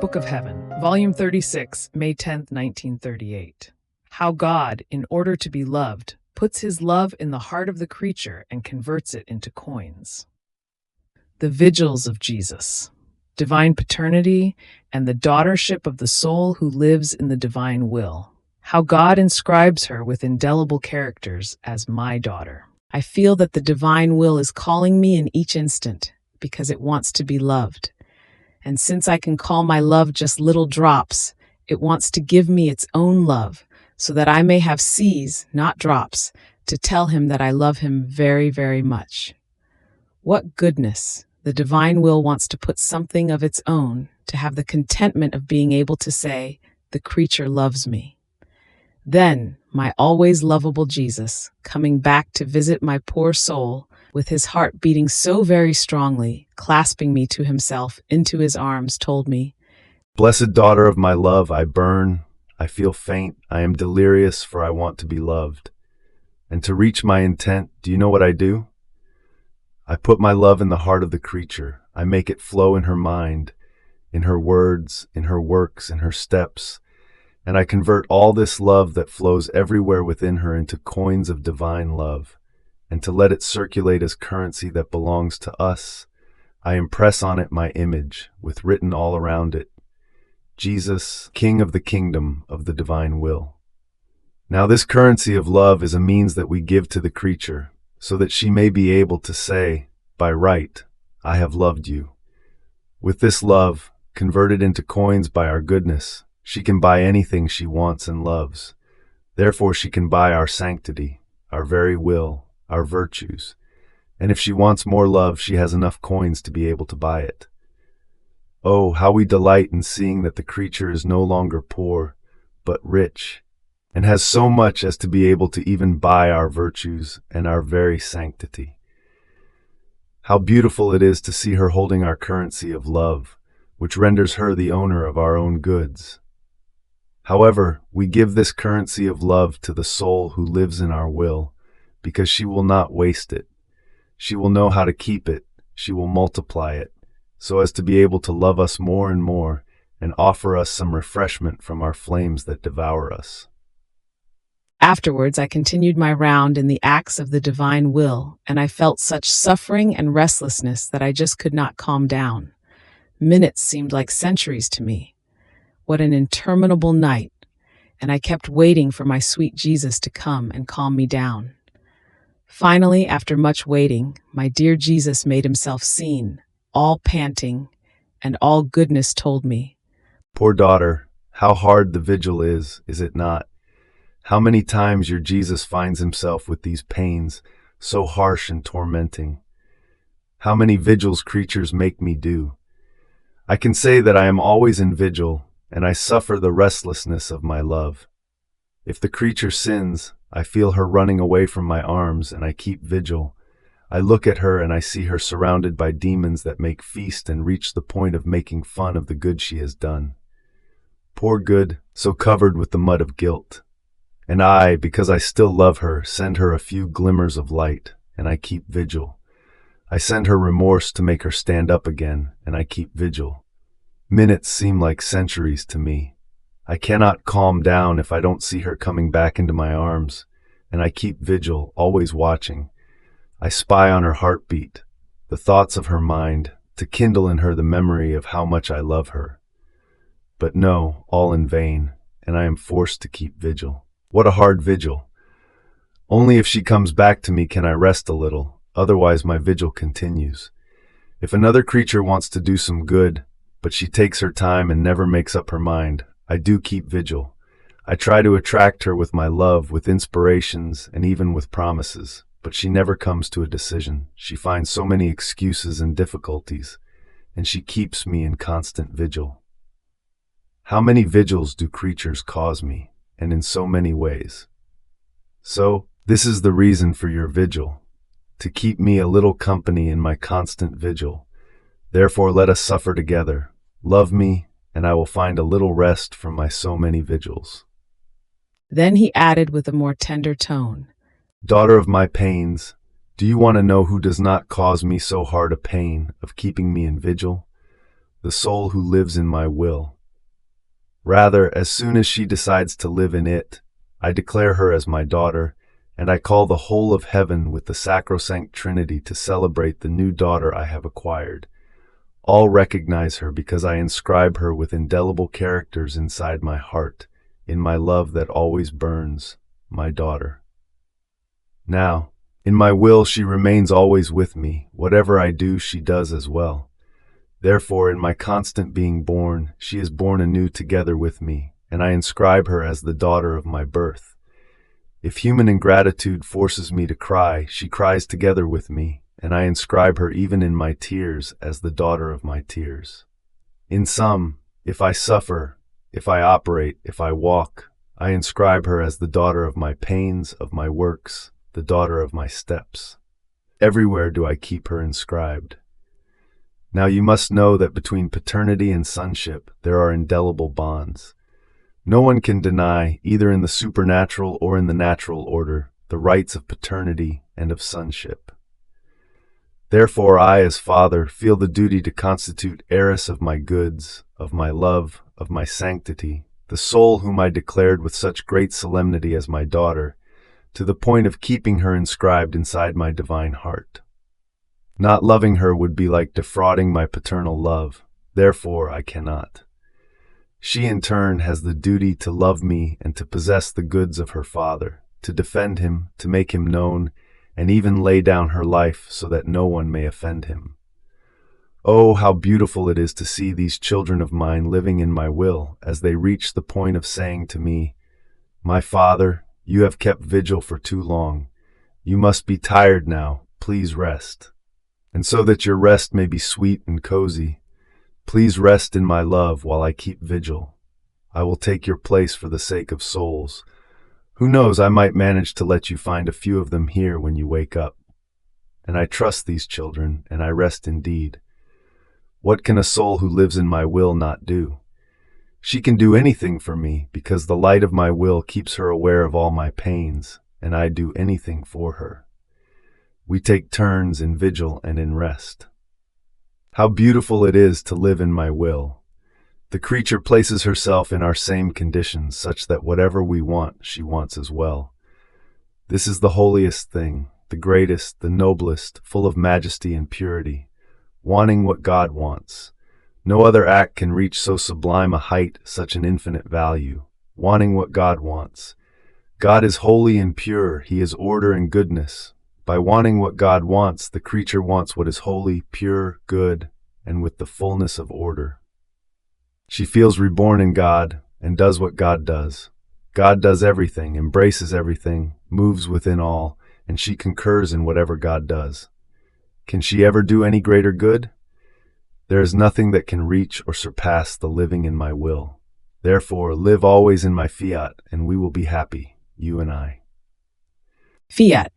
Book of Heaven, Volume 36, May 10th, 1938. How God, in order to be loved, puts his love in the heart of the creature and converts it into coins. The vigils of Jesus, divine paternity, and the daughtership of the soul who lives in the divine will. How God inscribes her with indelible characters as my daughter. I feel that the divine will is calling me in each instant because it wants to be loved. And since I can call my love just little drops, it wants to give me its own love so that I may have seas, not drops, to tell him that I love him very, very much. What goodness! The divine will wants to put something of its own, to have the contentment of being able to say, the creature loves me. Then, my always lovable Jesus, coming back to visit my poor soul, with his heart beating so very strongly, clasping me to himself into his arms, told me, "Blessed daughter of my love, I burn, I feel faint, I am delirious, for I want to be loved. And to reach my intent, do you know what I do? I put my love in the heart of the creature. I make it flow in her mind, in her words, in her works, in her steps. And I convert all this love that flows everywhere within her into coins of divine love. And to let it circulate as currency that belongs to us, I impress on it my image, with written all around it, Jesus, King of the kingdom of the divine will." Now this currency of love is a means that we give to the creature, so that she may be able to say, by right, I have loved you. With this love, converted into coins by our goodness, she can buy anything she wants and loves. Therefore she can buy our sanctity, our very will, our virtues. And if she wants more love, she has enough coins to be able to buy it. Oh, how we delight in seeing that the creature is no longer poor, but rich, and has so much as to be able to even buy our virtues and our very sanctity. How beautiful it is to see her holding our currency of love, which renders her the owner of our own goods. However, we give this currency of love to the soul who lives in our will, because she will not waste it. She will know how to keep it, she will multiply it, so as to be able to love us more and more, and offer us some refreshment from our flames that devour us. Afterwards, I continued my round in the acts of the divine will, and I felt such suffering and restlessness that I just could not calm down. Minutes seemed like centuries to me. What an interminable night, and I kept waiting for my sweet Jesus to come and calm me down. Finally, after much waiting, my dear Jesus made himself seen, all panting, and all goodness told me, "Poor daughter, how hard the vigil is it not? How many times your Jesus finds himself with these pains, so harsh and tormenting. How many vigils creatures make me do. I can say that I am always in vigil, and I suffer the restlessness of my love. If the creature sins, I feel her running away from my arms, and I keep vigil. I look at her and I see her surrounded by demons that make feast and reach the point of making fun of the good she has done. Poor good, so covered with the mud of guilt. And I, because I still love her, send her a few glimmers of light, and I keep vigil. I send her remorse to make her stand up again, and I keep vigil. Minutes seem like centuries to me. I cannot calm down if I don't see her coming back into my arms, and I keep vigil, always watching. I spy on her heartbeat, the thoughts of her mind, to kindle in her the memory of how much I love her. But no, all in vain, and I am forced to keep vigil. What a hard vigil! Only if she comes back to me can I rest a little, otherwise my vigil continues. If another creature wants to do some good, but she takes her time and never makes up her mind, I do keep vigil. I try to attract her with my love, with inspirations, and even with promises, but she never comes to a decision. She finds so many excuses and difficulties, and she keeps me in constant vigil. How many vigils do creatures cause me, and in so many ways? So, this is the reason for your vigil, to keep me a little company in my constant vigil. Therefore let us suffer together. Love me, and I will find a little rest from my so many vigils." Then he added with a more tender tone, "Daughter of my pains, do you want to know who does not cause me so hard a pain of keeping me in vigil? The soul who lives in my will. Rather, as soon as she decides to live in it, I declare her as my daughter, and I call the whole of heaven with the sacrosanct Trinity to celebrate the new daughter I have acquired. All recognize her because I inscribe her with indelible characters inside my heart, in my love that always burns, my daughter. Now, in my will she remains always with me. Whatever I do, she does as well. Therefore, in my constant being born, she is born anew together with me, and I inscribe her as the daughter of my birth. If human ingratitude forces me to cry, she cries together with me, and I inscribe her even in my tears as the daughter of my tears. In sum, if I suffer, if I operate, if I walk, I inscribe her as the daughter of my pains, of my works, the daughter of my steps. Everywhere do I keep her inscribed. Now you must know that between paternity and sonship there are indelible bonds. No one can deny, either in the supernatural or in the natural order, the rights of paternity and of sonship. Therefore I, as father, feel the duty to constitute heiress of my goods, of my love, of my sanctity, the soul whom I declared with such great solemnity as my daughter, to the point of keeping her inscribed inside my divine heart. Not loving her would be like defrauding my paternal love, therefore I cannot. She in turn has the duty to love me and to possess the goods of her father, to defend him, to make him known, and even lay down her life so that no one may offend him. Oh, how beautiful it is to see these children of mine living in my will as they reach the point of saying to me, "My father, you have kept vigil for too long. You must be tired now. Please rest. And so that your rest may be sweet and cozy, please rest in my love while I keep vigil. I will take your place for the sake of souls. Who knows, I might manage to let you find a few of them here when you wake up. And I trust these children, and I rest indeed. What can a soul who lives in my will not do? She can do anything for me, because the light of my will keeps her aware of all my pains, and I do anything for her. We take turns in vigil and in rest. How beautiful it is to live in my will. The creature places herself in our same conditions, such that whatever we want, she wants as well. This is the holiest thing, the greatest, the noblest, full of majesty and purity, wanting what God wants. No other act can reach so sublime a height, such an infinite value, wanting what God wants. God is holy and pure, he is order and goodness. By wanting what God wants, the creature wants what is holy, pure, good, and with the fullness of order. She feels reborn in God and does what God does. God does everything, embraces everything, moves within all, and she concurs in whatever God does. Can she ever do any greater good? There is nothing that can reach or surpass the living in my will. Therefore, live always in my fiat, and we will be happy, you and I. Fiat,